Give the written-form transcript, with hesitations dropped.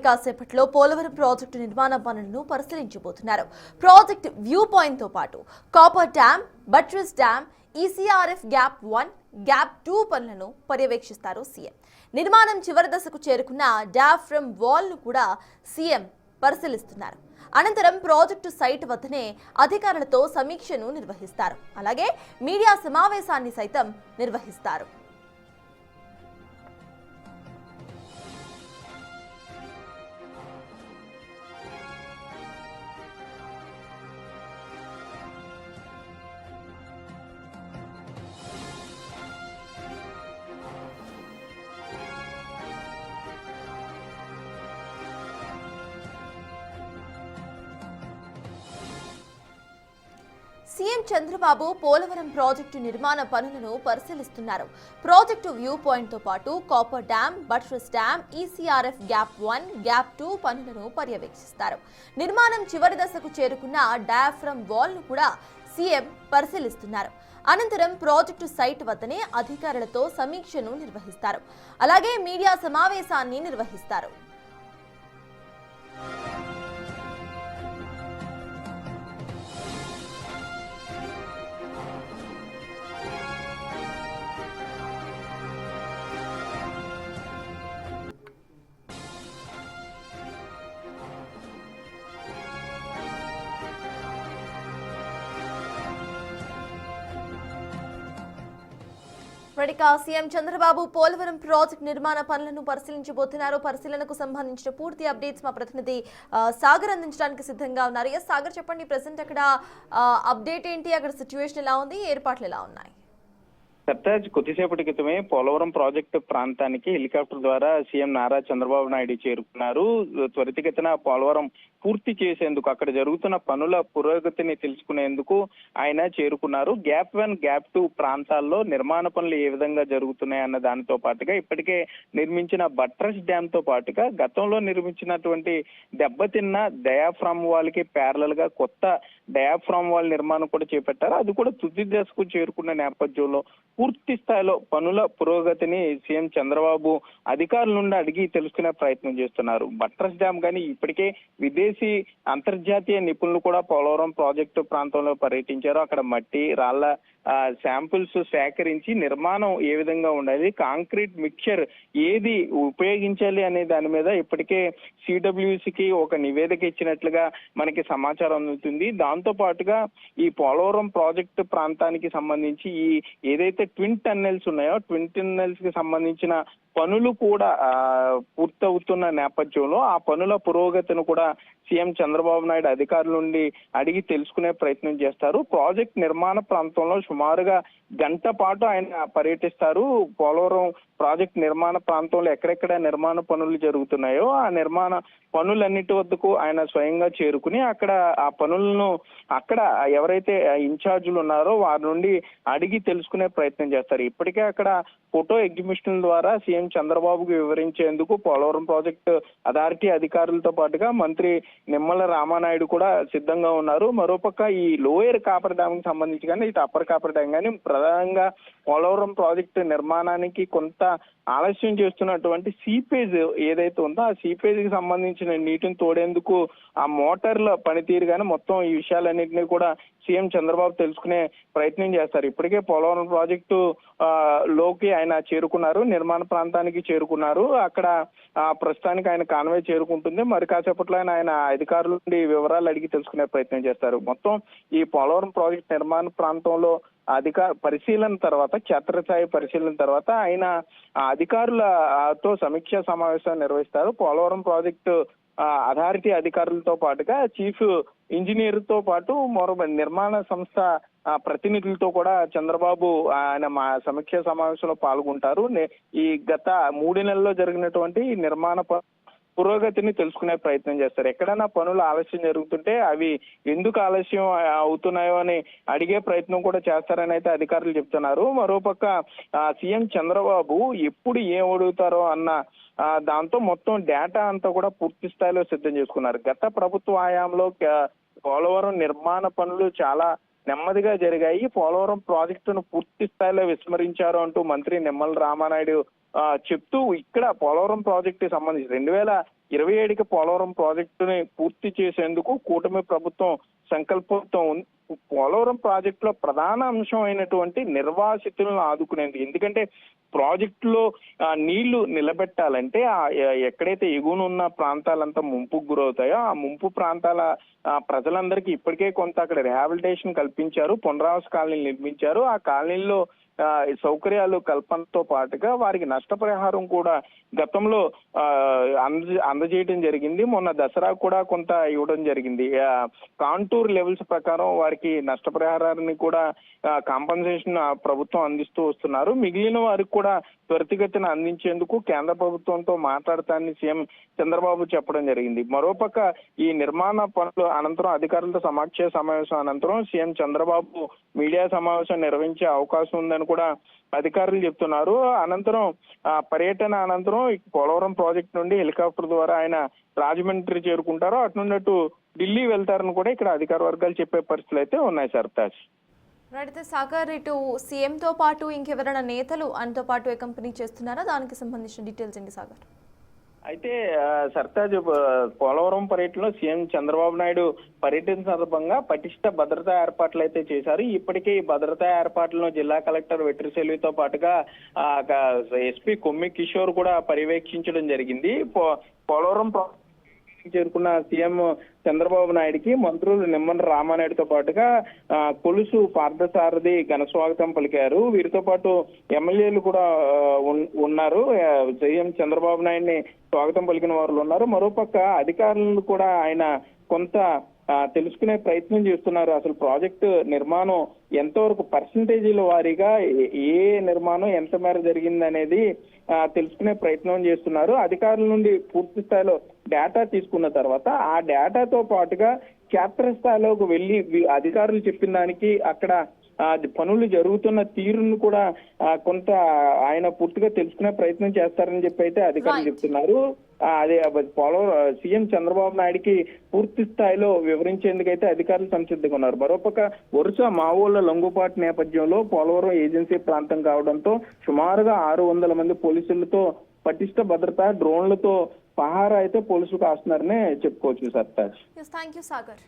కాసేపట్లో పోలవరం ప్రాజెక్టు నిర్మాణ పనులను పరిశీలించబోతున్నారు. ప్రాజెక్ట్ వ్యూ పాయింట్ తో పాటు copper dam, buttress dam, ECRF gap 1, gap 2 పనులను పర్యవేక్షిస్తారు సీఎం. నిర్మాణం చివరి దశకు చేరుకున్న డాఫ్రమ్ వాల్ ను కూడా సీఎం పరిశీలిస్తున్నారు. అనంతరం ప్రాజెక్టు సైట్ వద్దనే అధికారులతో సమీక్షను నిర్వహిస్తారు. అలాగే మీడియా సమావేశాన్ని సైతం నిర్వహిస్తారు. సీఎం చంద్రబాబు పోలవరం ప్రాజెక్టు నిర్మాణ పనులను పరిశీలిస్తున్నారు. ప్రాజెక్టు వ్యూ పాయింట్ తో పాటు copper dam, buttress dam, ECRF gap 1, gap 2 పనులను పర్యవేక్షిస్తారు. నిర్మాణం చివరి దశకు చేరుకున్న డయాఫ్రమ్ వాల్ ను కూడా సీఎం పరిశీలిస్తున్నారు. అనంతరం ప్రాజెక్టు సైట్ వద్దనే అధికారులతో సమీక్షను నిర్వహిస్తారు. అలాగే మీడియా సమావేశాన్ని నిర్వహిస్తారు. సీఎం చంద్రబాబు పోలవరం ప్రాజెక్ట్ నిర్మాణ పనులను పరిశీలించబోతున్నారు. పరిశీలనకు సంబంధించిన పూర్తి అప్డేట్స్ మా ప్రతినిధి సాగర్ అందించడానికి సిద్ధంగా ఉన్నారు. సాగర్, చెప్పండి, ప్రెసెంట్ అక్కడ అప్డేట్ ఏంటి, అక్కడ సిచ్యువేషన్ ఎలా ఉంది, ఏర్పాట్లు ఎలా ఉన్నాయి? సర్తాజ్, కొద్దిసేపటి క్రితమే పోలవరం ప్రాజెక్టు ప్రాంతానికి హెలికాప్టర్ ద్వారా సీఎం నారా చంద్రబాబు నాయుడు చేరుకున్నారు. త్వరితగతిన పోలవరం పూర్తి చేసేందుకు, అక్కడ జరుగుతున్న పనుల పురోగతిని తెలుసుకునేందుకు ఆయన చేరుకున్నారు. గ్యాప్ 1, గ్యాప్ 2 ప్రాంతాల్లో నిర్మాణ పనులు ఏ విధంగా జరుగుతున్నాయి అన్న దానితో పాటుగా ఇప్పటికే నిర్మించిన బట్రస్ డ్యామ్ తో పాటుగా గతంలో నిర్మించినటువంటి దెబ్బతిన్న డయాఫ్రామ్ వాల్ కి ప్యారలల్ గా కొత్త డయాఫ్రామ్ వాల్ నిర్మాణం కూడా చేపట్టారు. అది కూడా తుది దశకు చేరుకున్న నేపథ్యంలో పూర్తి స్థాయిలో పనుల పురోగతిని సీఎం చంద్రబాబు అధికారుల నుండి అడిగి తెలుసుకునే ప్రయత్నం చేస్తున్నారు. బట్రస్ డ్యామ్ కానీ ఇప్పటికే విదేశీ అంతర్జాతీయ నిపుణులు కూడా పోలవరం ప్రాజెక్టు ప్రాంతంలో పర్యటించారు. అక్కడ మట్టి, రాళ్ల శాంపుల్స్ సేకరించి నిర్మాణం ఏ విధంగా ఉండాలి, కాంక్రీట్ మిక్చర్ ఏది ఉపయోగించాలి అనే దాని మీద ఇప్పటికే సిడబ్ల్యూసికి ఒక నివేదిక ఇచ్చినట్లుగా మనకి సమాచారం అందుతుంది. దాంతో పాటుగా ఈ పోలవరం ప్రాజెక్టు ప్రాంతానికి సంబంధించి ఈ ఏదైతే ట్విన్ టన్నెల్స్ ఉన్నాయో, ట్విన్ టన్నెల్స్ కి సంబంధించిన పనులు కూడా పూర్తవుతున్న నేపథ్యంలో ఆ పనుల పురోగతిని కూడా సీఎం చంద్రబాబు నాయుడు అధికారుల నుండి అడిగి తెలుసుకునే ప్రయత్నం చేస్తారు. ప్రాజెక్ట్ నిర్మాణ ప్రాంతంలో సుమారుగా గంట పాటు ఆయన పర్యటిస్తారు. పోలవరం ప్రాజెక్ట్ నిర్మాణ ప్రాంతంలో ఎక్కడెక్కడ నిర్మాణ పనులు జరుగుతున్నాయో ఆ నిర్మాణ పనులన్నిటి వద్దకు ఆయన స్వయంగా చేరుకుని అక్కడ ఆ పనులను అక్కడ ఎవరైతే ఇన్ఛార్జీలు ఉన్నారో వారి నుండి అడిగి తెలుసుకునే ప్రయత్నం చేస్తారు. ఇప్పటికే అక్కడ ఫోటో ఎగ్జిబిషన్ ద్వారా సీఎం చంద్రబాబుకు వివరించేందుకు పోలవరం ప్రాజెక్టు అథారిటీ అధికారులతో పాటుగా మంత్రి నిమ్మల రామానాయుడు కూడా సిద్ధంగా ఉన్నారు. మరోపక్క ఈ లోయర్ కాపర్ డ్యామ్ కి సంబంధించి కానీ ఇటు అప్పర్ కాపర్ డ్యామ్ కానీ ప్రధానంగా పోలవరం ప్రాజెక్టు నిర్మాణానికి కొంత ఆలస్యం చేస్తున్నటువంటి సీపేజ్ ఏదైతే ఉందో ఆ సీపేజ్ కి సంబంధించిన నీటిని తోడేందుకు ఆ మోటార్ల పనితీరు కానీ మొత్తం ఈ విషయాలన్నింటినీ కూడా సీఎం చంద్రబాబు తెలుసుకునే ప్రయత్నం చేస్తారు. ఇప్పటికే పోలవరం ప్రాజెక్టు లోకి ఆయన చేరుకున్నారు, నిర్మాణ ప్రాంతానికి చేరుకున్నారు. అక్కడ ప్రస్తుతానికి ఆయన కాన్వే చేరుకుంటుంది. మరి కాసేపట్లో ఆయన అధికారుల నుండి వివరాలు అడిగి తెలుసుకునే ప్రయత్నం చేస్తారు. మొత్తం ఈ పోలవరం ప్రాజెక్టు నిర్మాణ ప్రాంతంలో పరిశీలన తర్వాత, క్షేత్రస్థాయి పరిశీలన తర్వాత ఆయన అధికారులతో సమీక్షా సమావేశాన్ని నిర్వహిస్తారు. పోలవరం ప్రాజెక్టు అథారిటీ అధికారులతో పాటుగా చీఫ్ ఇంజనీర్ తో పాటు మరో నిర్మాణ సంస్థ ప్రతినిధులతో కూడా చంద్రబాబు ఆయన సమీక్షా సమావేశంలో పాల్గొంటారు. ఈ గత 3 నెలల్లో జరిగినటువంటి నిర్మాణ పురోగతిని తెలుసుకునే ప్రయత్నం చేస్తారు. ఎక్కడైనా పనులు ఆలస్యం జరుగుతుంటే అవి ఎందుకు ఆలస్యం అవుతున్నాయో అని అడిగే ప్రయత్నం కూడా చేస్తారని అయితే అధికారులు చెప్తున్నారు. మరోపక్క సీఎం చంద్రబాబు ఎప్పుడు ఏం అడుగుతారో అన్న దాంతో మొత్తం డేటా అంతా కూడా పూర్తి స్థాయిలో సిద్ధం చేసుకున్నారు. గత ప్రభుత్వ హయాంలో పోలవరం నిర్మాణ పనులు చాలా నెమ్మదిగా జరిగాయి, పోలవరం ప్రాజెక్టును పూర్తి స్థాయిలో విస్మరించారు అంటూ మంత్రి నిమ్మల రామానాయుడు చెప్తూ ఇక్కడ పోలవరం ప్రాజెక్టు సంబంధించి 27కి పోలవరం ప్రాజెక్టుని పూర్తి చేసేందుకు కూటమి ప్రభుత్వం సంకల్పంతో ఉంది. పోలవరం ప్రాజెక్టులో ప్రధాన అంశం అయినటువంటి నిర్వాసితులను ఆదుకునేందుకు, ఎందుకంటే ప్రాజెక్టులో నీళ్లు నిలబెట్టాలంటే ఎక్కడైతే ఎగువనున్న ప్రాంతాలంతా ముంపుకు గురవుతాయో ఆ ముంపు ప్రాంతాల ప్రజలందరికీ ఇప్పటికే కొంత అక్కడ రిహాబిలిటేషన్ కల్పించారు, పునరావాస కాలనీలు నిర్మించారు. ఆ కాలనీల్లో సౌకర్యాలు కల్పనతో పాటుగా వారికి నష్టపరిహారం కూడా గతంలో అందజేయడం జరిగింది. మొన్న దసరా కూడా కొంత ఇవ్వడం జరిగింది. కాంటూర్ లెవెల్స్ ప్రకారం వారికి నష్టపరిహారాన్ని కూడా కాంపన్సేషన్ ప్రభుత్వం అందిస్తూ వస్తున్నారు. మిగిలిన వారికి కూడా త్వరితగతిన అందించేందుకు కేంద్ర ప్రభుత్వంతో మాట్లాడతానని సీఎం చంద్రబాబు చెప్పడం జరిగింది. మరోపక్క ఈ నిర్మాణ పనులు అనంతరం అధికారులతో సమీక్ష సమావేశం అనంతరం సీఎం చంద్రబాబు మీడియా సమావేశం నిర్వహించే అవకాశం ఉందని కూడా అధికారులు చెప్తున్నారు. అనంతరం పర్యటన అనంతరం పోలవరం ప్రాజెక్టు నుండి హెలికాప్టర్ ద్వారా ఆయన రాజమండ్రి చేరుకుంటారు. అటు నుండి అటు ఢిల్లీ వెళ్తారని కూడా ఇక్కడ అధికార వర్గాలు చెప్పే పరిస్థితులు అయితే ఉన్నాయి సర్తాజ్. అయితే సాగర్, ఇటు సీఎంతో పాటు ఇంకెవరైనా నేతలు ఆయనతో పాటు అకంపెనీ చేస్తున్నారా? దానికి సంబంధించిన డీటెయిల్స్ ఏంటి సాగర్? అయితే సర్తాజ్, పోలవరం పర్యటనలో సీఎం చంద్రబాబు నాయుడు పర్యటన సందర్భంగా పటిష్ట భద్రతా ఏర్పాట్లు అయితే చేశారు. ఇప్పటికే ఈ భద్రతా ఏర్పాట్లను జిల్లా కలెక్టర్ వెట్రిసెల్వితో పాటుగా ఎస్పీ కొమ్మి కిషోర్ కూడా పర్యవేక్షించడం జరిగింది. పోలవరం చేరుకున్న సీఎం చంద్రబాబు నాయుడికి మంత్రులు నిమ్మల రామానాయుడుతో పాటుగా కొలుసు పార్థసారథి ఘన స్వాగతం పలికారు. వీరితో పాటు ఎమ్మెల్యేలు కూడా ఉన్నారు. సీఎం చంద్రబాబు నాయుడిని స్వాగతం పలికిన వారు ఉన్నారు. మరోపక్క అధికారులను కూడా ఆయన కొంత తెలుసుకునే ప్రయత్నం చేస్తున్నారు. అసలు ప్రాజెక్టు నిర్మాణం ఎంతవరకు పర్సంటేజీల వారీగా ఏ నిర్మాణం ఎంత మేర జరిగింది అనేది తెలుసుకునే ప్రయత్నం చేస్తున్నారు. అధికారుల నుండి పూర్తి స్థాయిలో డేటా తీసుకున్న తర్వాత ఆ డేటాతో పాటుగా క్షేత్రస్థాయిలోకి వెళ్లి అధికారులు చెప్పిన దానికి అక్కడ పనులు జరుగుతున్న తీరును కూడా కొంత ఆయన పూర్తిగా తెలుసుకునే ప్రయత్నం చేస్తారని చెప్పి అయితే అధికారులు చెప్తున్నారు. అదే పోలవరం సీఎం చంద్రబాబు నాయుడికి పూర్తి స్థాయిలో వివరించేందుకైతే అధికారులు సంసిద్ధంగా ఉన్నారు. మరోపక్క వరుస మావోళ్ల లొంగుబాటు నేపథ్యంలో పోలవరం ఏజెన్సీ ప్రాంతం కావడంతో సుమారుగా 600 మంది పోలీసులతో పటిష్ట భద్రత డ్రోన్లతో పహారా అయితే పోలీసులు కాస్తున్నారని చెప్పుకోవచ్చు సర్తాజ్. Thank you Sagar.